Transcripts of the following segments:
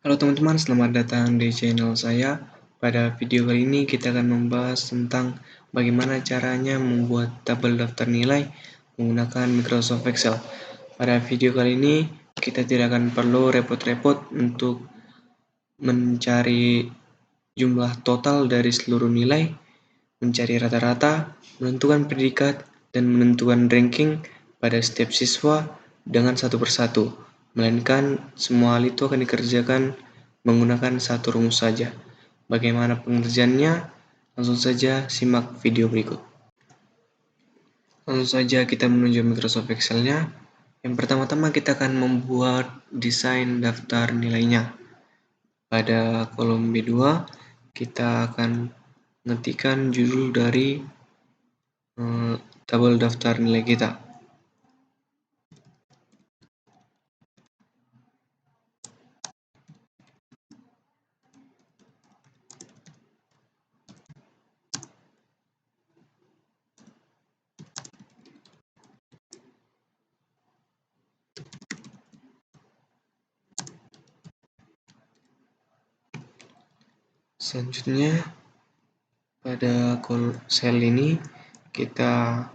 Halo teman-teman, selamat datang di channel saya. Pada video kali ini kita akan membahas tentang bagaimana caranya membuat tabel daftar nilai menggunakan Microsoft Excel. Pada video kali ini kita tidak akan perlu repot-repot untuk mencari jumlah total dari seluruh nilai, mencari rata-rata, menentukan predikat, dan menentukan ranking pada setiap siswa dengan satu persatu, melainkan semua hal itu akan dikerjakan menggunakan satu rumus saja. Bagaimana pengerjaannya? Langsung saja simak video berikut. Langsung saja kita menuju Microsoft Excel-nya. Yang pertama-tama kita akan membuat desain daftar nilainya. Pada kolom B2, kita akan mengetikkan judul dari tabel daftar nilai kita. Selanjutnya, pada sel ini kita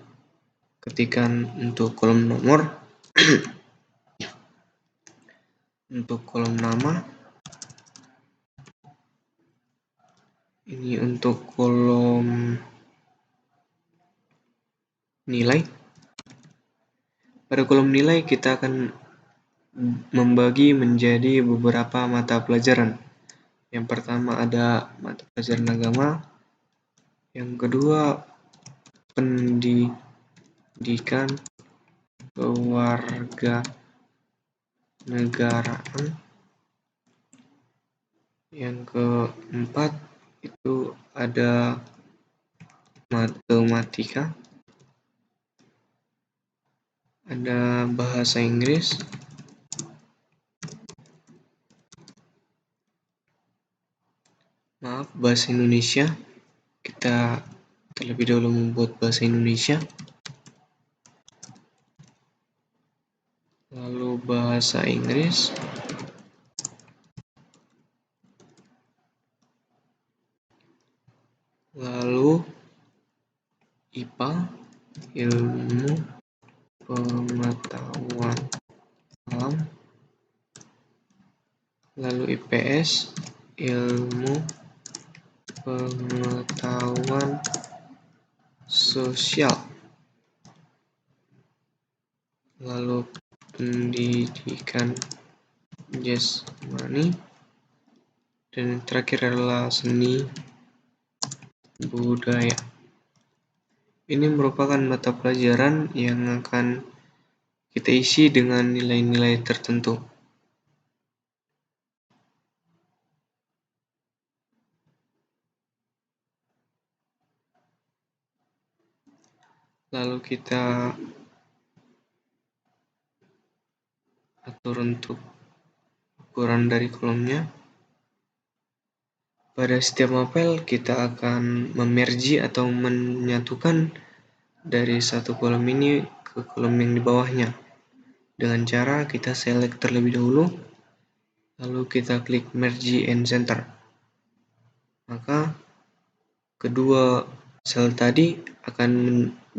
ketikkan untuk kolom nomor, untuk kolom nama, ini untuk kolom nilai. Pada kolom nilai kita akan membagi menjadi beberapa mata pelajaran. Yang pertama ada mata pelajaran agama, yang kedua pendidikan kewarganegaraan, yang keempat itu ada matematika, ada bahasa Inggris, bahasa Indonesia. Kita terlebih dahulu membuat bahasa Indonesia, lalu bahasa Inggris, lalu IPA, ilmu pengetahuan alam, lalu IPS, ilmu pengetahuan sosial, lalu pendidikan jasmani, dan yang terakhir adalah seni budaya. Ini merupakan mata pelajaran yang akan kita isi dengan nilai-nilai tertentu. Lalu kita atur untuk ukuran dari kolomnya. Pada setiap mapel kita akan memerji atau menyatukan dari satu kolom ini ke kolom yang di bawahnya dengan cara kita select terlebih dahulu, lalu kita klik merge and center. Maka kedua sel tadi akan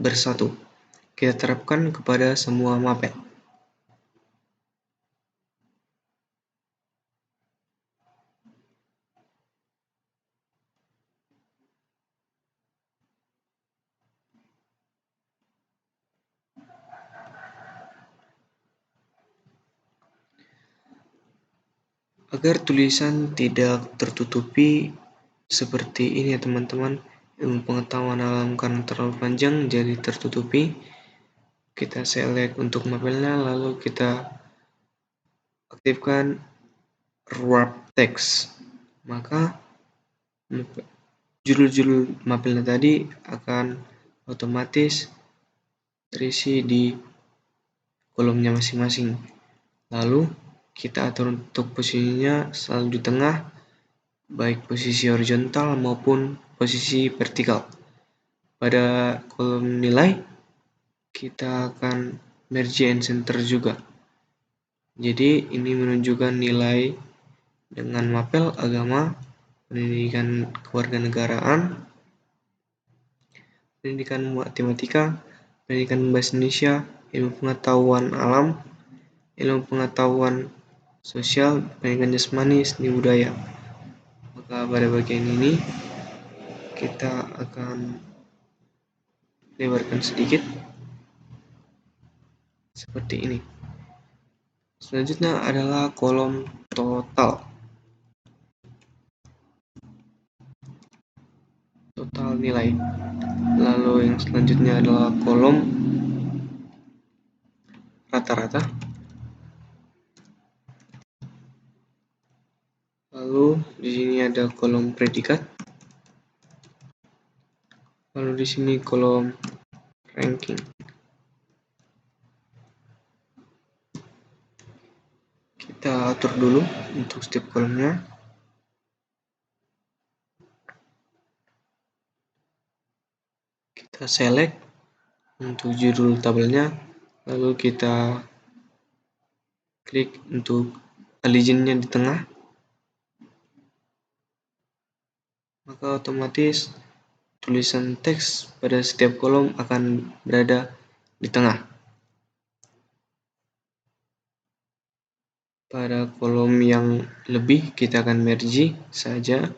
bersatu. Kita terapkan kepada semua mapel. Agar tulisan tidak tertutupi seperti ini ya teman-teman, ilmu pengetahuan alam karena terlalu panjang jadi tertutupi. Kita select untuk mapelnya, lalu kita aktifkan wrap text. Maka judul-judul mapelnya tadi akan otomatis terisi di kolomnya masing-masing. Lalu kita atur untuk posisinya selalu di tengah, baik posisi horizontal maupun posisi vertikal. Pada kolom nilai kita akan merge and center juga. Jadi ini menunjukkan nilai dengan mapel agama, pendidikan kewarganegaraan, pendidikan matematika, pendidikan bahasa Indonesia, ilmu pengetahuan alam, ilmu pengetahuan sosial, pendidikan jasmani, seni budaya. Maka pada bagian ini kita akan lebarkan sedikit seperti ini. Selanjutnya adalah kolom total nilai. Lalu yang selanjutnya adalah kolom rata-rata. Lalu di sini ada kolom predikat. Lalu di sini kolom ranking. Kita atur dulu untuk setiap kolomnya. Kita select untuk judul tabelnya, lalu kita klik untuk alignnya di tengah, maka otomatis tulisan teks pada setiap kolom akan berada di tengah. Pada kolom yang lebih kita akan merge saja.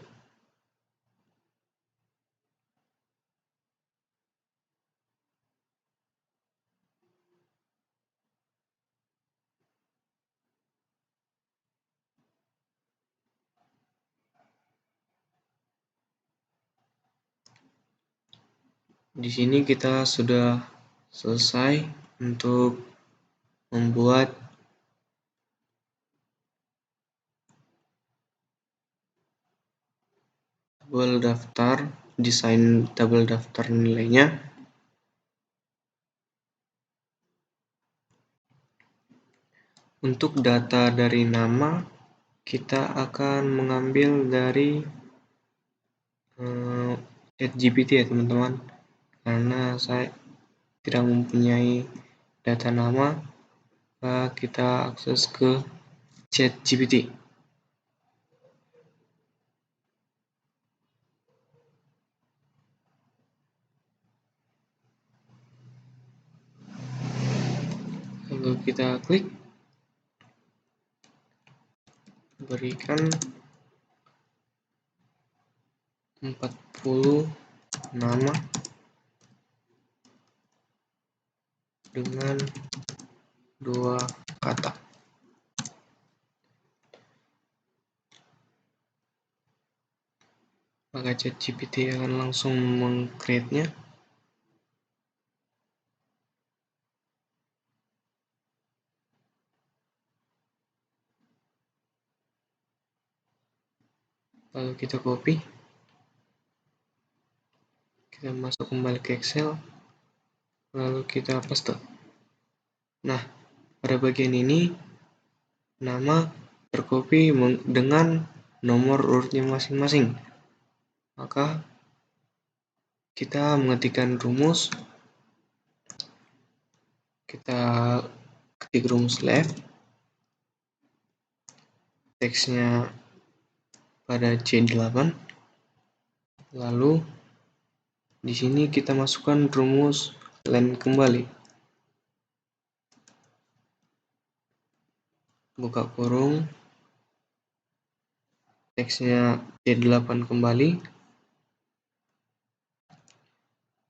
Di sini kita sudah selesai untuk membuat tabel daftar, desain tabel daftar nilainya. Untuk data dari nama, kita akan mengambil dari ChatGPT ya teman-teman, karena saya tidak mempunyai data nama, maka kita akses ke ChatGPT. Lalu kita klik, berikan 40 nama dengan 2 kata. Maka ChatGPT akan langsung meng-create-nya. Lalu kita copy, kita masuk kembali ke Excel, lalu kita paste. Nah, pada bagian ini nama tercopy dengan nomor urutnya masing-masing. Maka kita mengetikkan rumus, kita ketik rumus left, teksnya pada C8, lalu di sini kita masukkan rumus len kembali, buka kurung, teksnya C8 kembali,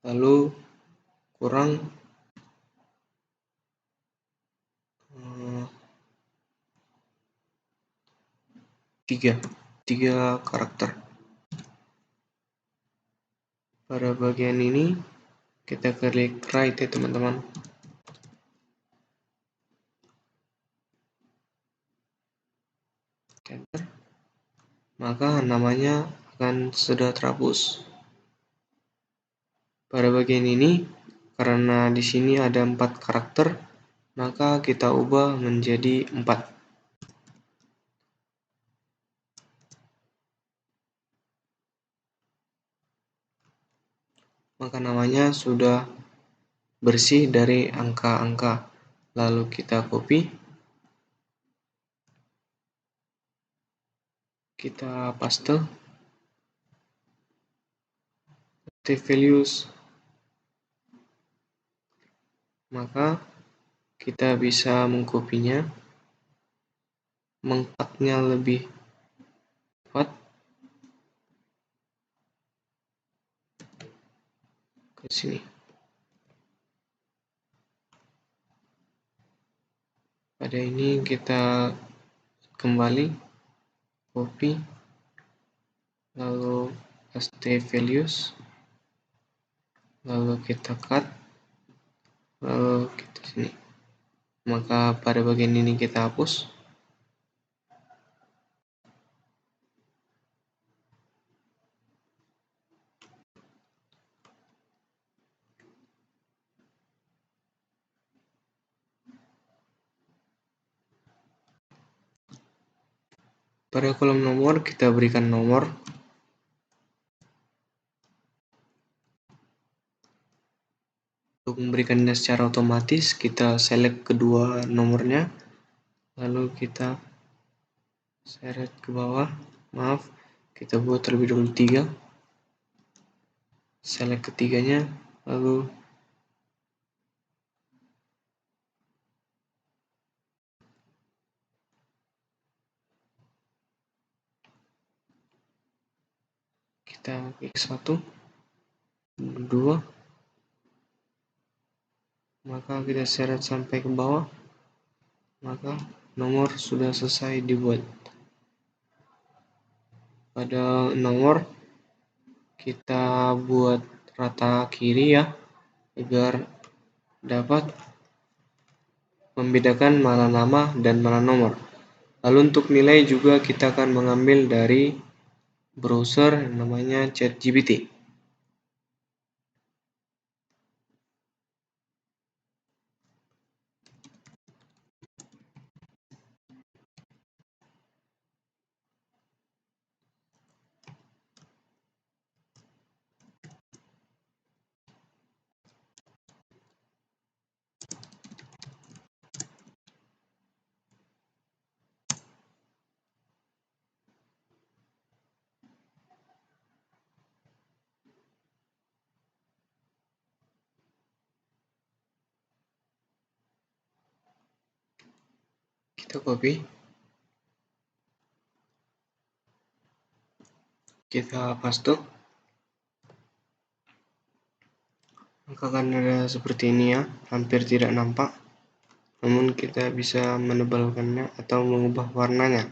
lalu kurang 3 karakter. Pada bagian ini kita klik write ya teman-teman. Enter. Maka namanya akan sudah terhapus. Pada bagian ini, karena di sini ada 4 karakter, maka kita ubah menjadi 4. Maka namanya sudah bersih dari angka-angka. Lalu kita copy. kita paste values, maka kita bisa mengkopinya, mengcutnya lebih cepat ke sini. Pada ini kita kembali copy, lalu paste values, lalu kita cut, lalu kita sini. Maka pada bagian ini kita hapus. Pada kolom nomor kita berikan nomor. Untuk memberikannya secara otomatis, kita select kedua nomornya, lalu kita seret ke bawah. Maaf, kita buat terlebih dahulu 3. Select ketiganya, lalu kita klik 1, 2, maka kita seret sampai ke bawah, maka nomor sudah selesai dibuat. Pada nomor kita buat rata kiri ya, agar dapat membedakan mana nama dan mana nomor. Lalu untuk nilai juga kita akan mengambil dari browser yang namanya ChatGPT. Kita copy, kita paste, maka akan ada seperti ini ya, hampir tidak nampak, namun kita bisa menebalkannya atau mengubah warnanya.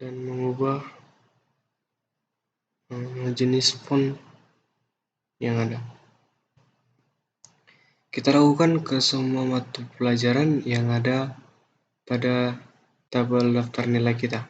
Dan mengubah jenis font yang ada. Kita lakukan ke semua mata pelajaran yang ada pada tabel daftar nilai kita.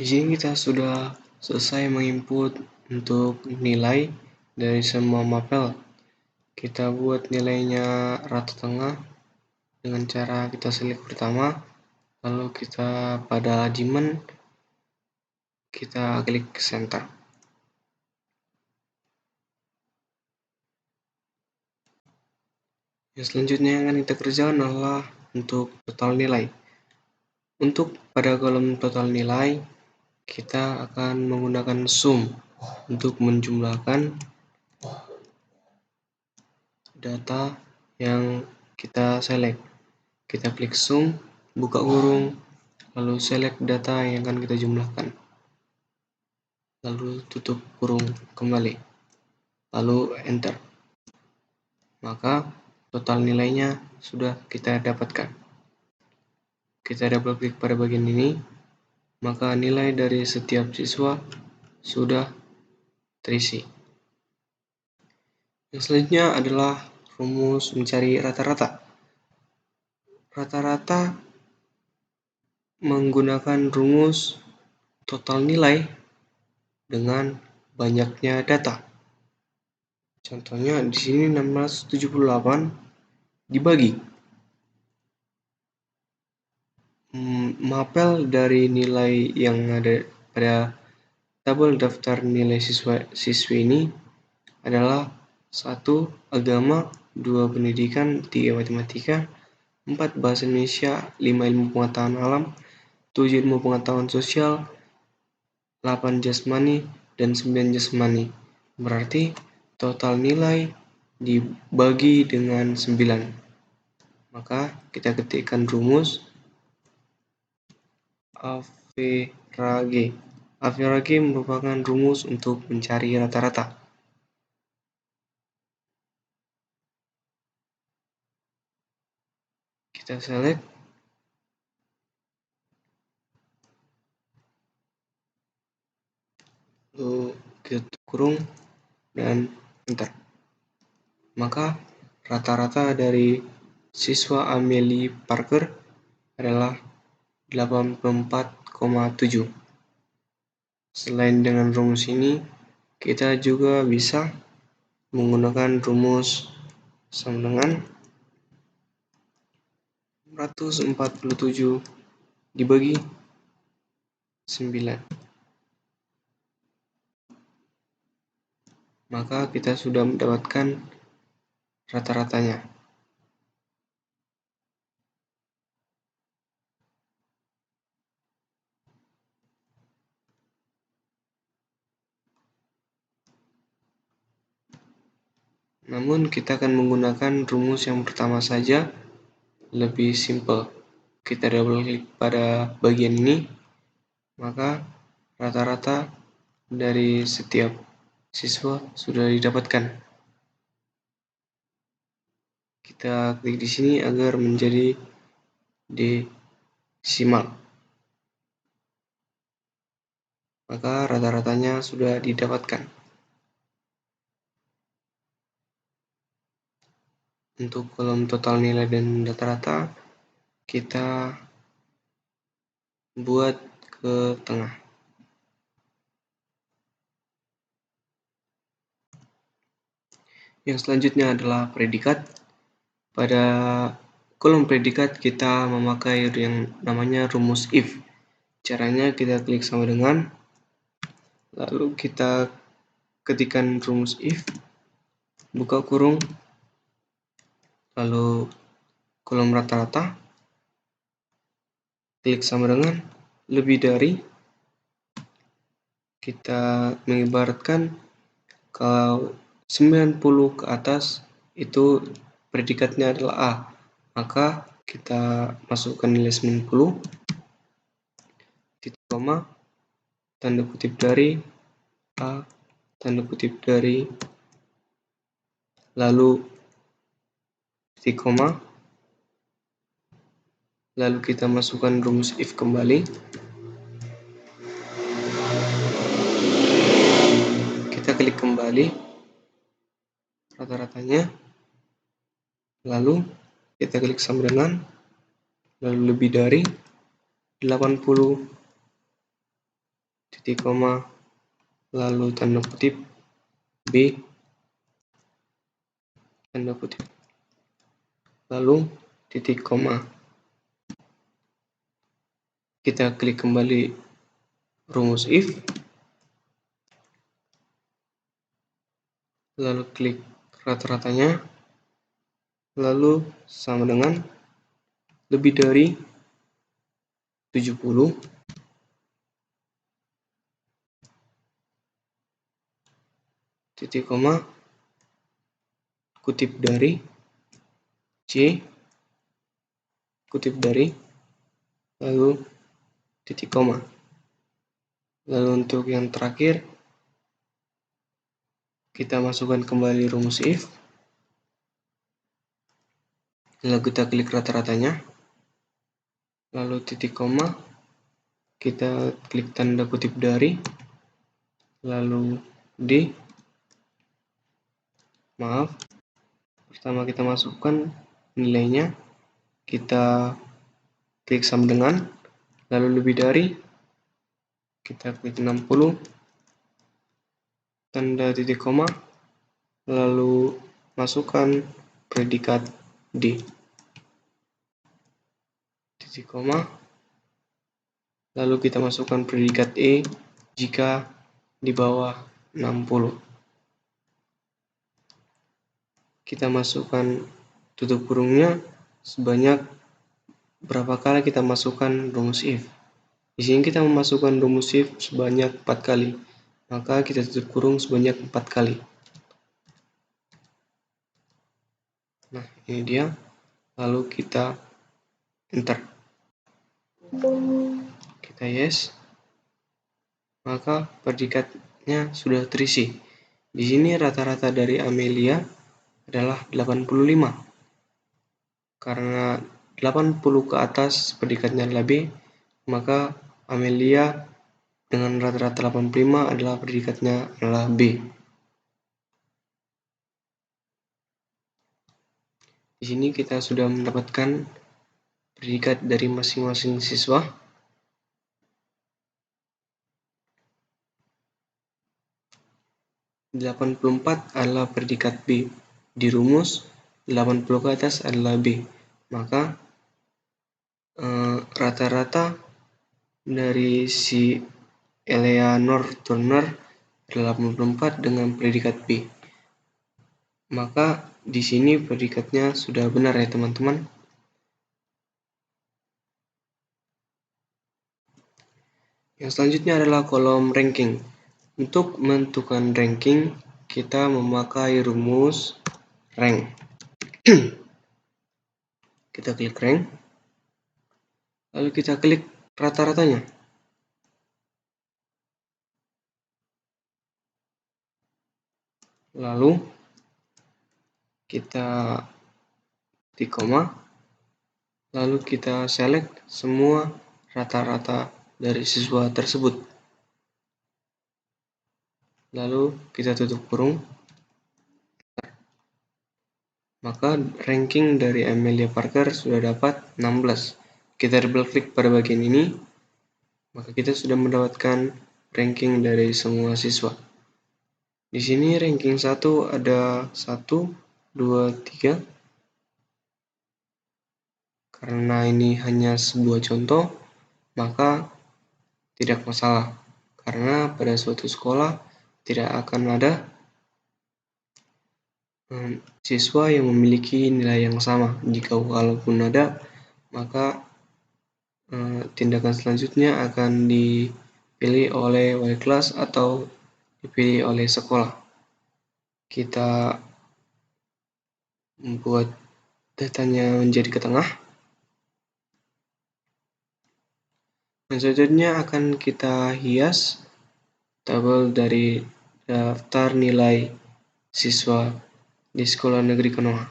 Di sini kita sudah selesai menginput untuk nilai dari semua mapel. Kita buat nilainya rata tengah dengan cara kita select pertama, lalu kita pada alignment kita klik center. Yang selanjutnya yang akan kita kerjakan adalah untuk total nilai. Untuk pada kolom total nilai, kita akan menggunakan sum untuk menjumlahkan data yang kita select. Kita klik sum, buka kurung, lalu select data yang akan kita jumlahkan. Lalu tutup kurung kembali. Lalu enter. Maka total nilainya sudah kita dapatkan. Kita double klik pada bagian ini, maka nilai dari setiap siswa sudah terisi. Yang selanjutnya adalah rumus mencari rata-rata. Rata-rata menggunakan rumus total nilai dengan banyaknya data. Contohnya di sini 678 dibagi mapel dari nilai yang ada pada tabel daftar nilai siswi ini adalah 1. Agama, 2. Pendidikan, 3. Matematika, 4. Bahasa Indonesia, 5. Ilmu pengetahuan alam, 7. Ilmu pengetahuan sosial, 8. Jasmani, dan 9. Jasmani. Berarti total nilai dibagi dengan 9. Maka kita ketikkan rumus average. Average merupakan rumus untuk mencari rata-rata. Kita select, lalu kita kurung dan enter. Maka rata-rata dari siswa Amelie Parker adalah 84,7. Selain dengan rumus ini, kita juga bisa menggunakan rumus sama dengan 147 dibagi 9. Maka kita sudah mendapatkan rata-ratanya. Namun kita akan menggunakan rumus yang pertama saja, lebih simple. Kita double klik pada bagian ini, maka rata-rata dari setiap siswa sudah didapatkan. Kita klik di sini agar menjadi desimal. Maka rata-ratanya sudah didapatkan. Untuk kolom total nilai dan rata-rata, kita buat ke tengah. Yang selanjutnya adalah predikat. Pada kolom predikat kita memakai yang namanya rumus if. Caranya kita klik sama dengan, lalu kita ketikkan rumus if, buka kurung, lalu kolom rata-rata, klik sama dengan lebih dari, kita mengibaratkan kalau 90 ke atas itu predikatnya adalah A, maka kita masukkan nilai 90, titik koma, tanda kutip dari A, tanda kutip dari, lalu titik koma, lalu kita masukkan rumus if kembali. Kita klik kembali rata-ratanya, lalu kita klik sama dengan, lalu lebih dari 80 titik koma, lalu tanda kutip, B, tanda kutip, lalu titik koma. Kita klik kembali rumus if, lalu klik rata-ratanya, lalu sama dengan lebih dari 70, titik koma, kutip dari, C, kutip dari, lalu titik koma. Lalu untuk yang terakhir, kita masukkan kembali rumus if, lalu kita klik rata-ratanya, lalu titik koma, kita klik tanda kutip dari, lalu D, pertama kita masukkan nilainya, kita klik sama dengan, lalu lebih dari, kita klik 60, tanda titik koma, lalu masukkan predikat D, titik koma, lalu kita masukkan predikat E jika di bawah 60. Kita masukkan tutup kurungnya sebanyak berapa kali kita masukkan rumus if. Di sini kita memasukkan rumus if sebanyak 4 kali, maka kita tutup kurung sebanyak 4 kali. Nah, ini dia. Lalu kita enter. Kita yes. Maka predikatnya sudah terisi. Di sini rata-rata dari Amelia adalah 85. Karena 80 ke atas predikatnya adalah B, maka Amelia dengan rata-rata 85 adalah predikatnya adalah B. Di sini kita sudah mendapatkan predikat dari masing-masing siswa. "84" adalah predikat B. Di rumus 80 ke atas adalah B. Maka rata-rata dari si Eleanor Turner adalah 84 dengan predikat B. Maka di sini predikatnya sudah benar ya teman-teman. Yang selanjutnya adalah kolom ranking. Untuk menentukan ranking, kita memakai rumus rank. Kita klik rank, lalu kita klik rata-ratanya. Lalu kita titik koma, lalu kita select semua rata-rata dari siswa tersebut. Lalu kita tutup kurung. Maka ranking dari Amelia Parker sudah dapat 16. Kita double klik pada bagian ini, maka kita sudah mendapatkan ranking dari semua siswa. Di sini ranking 1 ada 1, 2, 3. Karena ini hanya sebuah contoh, maka tidak masalah. Karena pada suatu sekolah tidak akan ada siswa yang memiliki nilai yang sama. Jika walaupun ada, maka tindakan selanjutnya akan dipilih oleh wali kelas atau dipilih oleh sekolah. Kita membuat datanya menjadi ke tengah. Dan selanjutnya akan kita hias tabel dari daftar nilai siswa di Sekolah Negeri Konoha.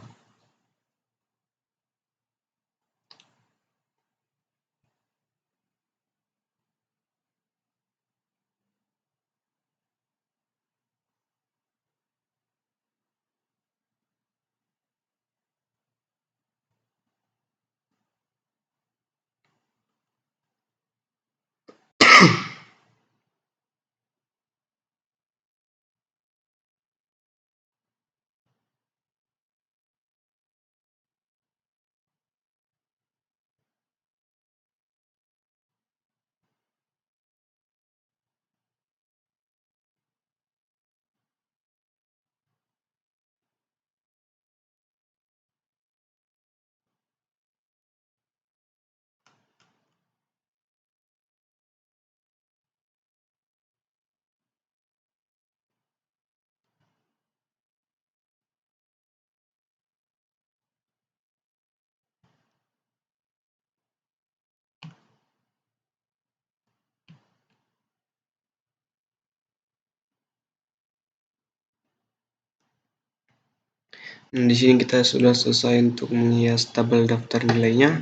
Di sini kita sudah selesai untuk menghias tabel daftar nilainya,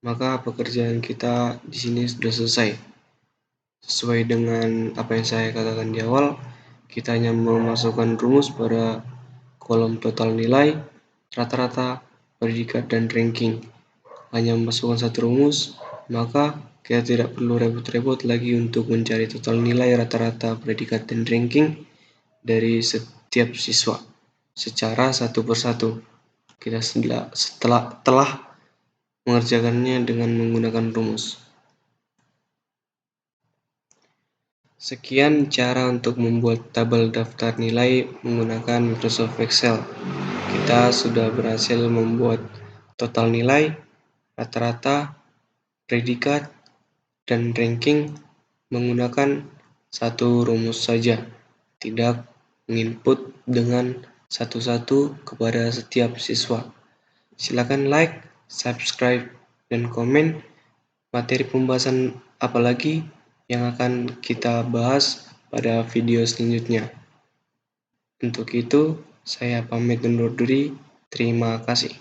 maka pekerjaan kita di sini sudah selesai. Sesuai dengan apa yang saya katakan di awal, kita hanya memasukkan rumus pada kolom total nilai, rata-rata, predikat, dan ranking. Hanya memasukkan satu rumus, maka kita tidak perlu repot-repot lagi untuk mencari total nilai, rata-rata, predikat, dan ranking dari setiap siswa secara satu persatu. Kita telah mengerjakannya dengan menggunakan rumus. Sekian cara untuk membuat tabel daftar nilai menggunakan Microsoft Excel. Kita sudah berhasil membuat total nilai, rata-rata, predikat, dan ranking menggunakan satu rumus saja, tidak menginput dengan satu-satu kepada setiap siswa. Silakan like, subscribe, dan komen materi pembahasan apa lagi yang akan kita bahas pada video selanjutnya. Untuk itu, saya pamit undur diri. Terima kasih.